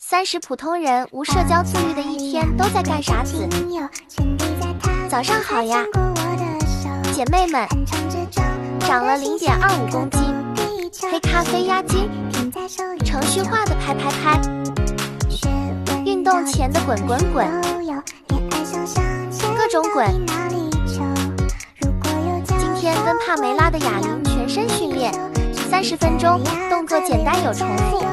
30普通人无社交自律的一天都在干啥子？早上好呀，姐妹们，长了0.25公斤，黑咖啡压惊，程序化的拍拍拍，运动前的滚滚滚，各种滚。今天跟帕梅拉的哑铃全身训练，30分钟，动作简单有重复。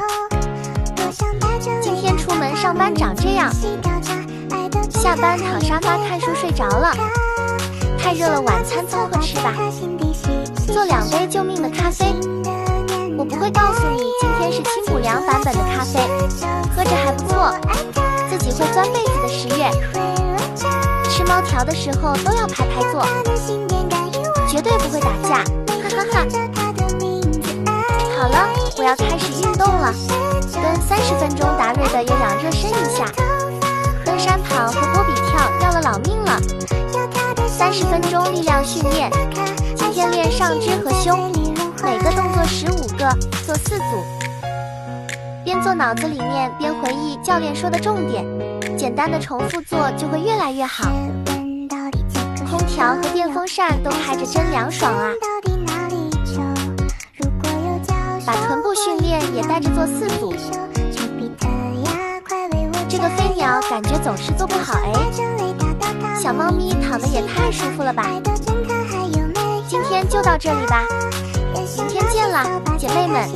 今天出门上班长这样，下班躺沙发看书睡着了，太热了晚餐凑合吃吧。做2杯救命的咖啡，我不会告诉你今天是清补凉版本的咖啡，喝着还不错，自己会钻被子的10月。吃猫条的时候都要排排坐，绝对不会打架，哈哈哈。好了，我要开始运动了，跟30分钟达瑞的有氧热身一下，登山跑和波比跳要了老命了。30分钟力量训练，今天练上肢和胸，每个动作15个，做4组。边做脑子里面边回忆教练说的重点，简单的重复做就会越来越好。空调和电风扇都开着真凉爽啊！把臀部训练也带着做4组。这个飞鸟感觉总是做不好哎，小猫咪躺得也太舒服了吧。今天就到这里吧，明天见啦，姐妹们。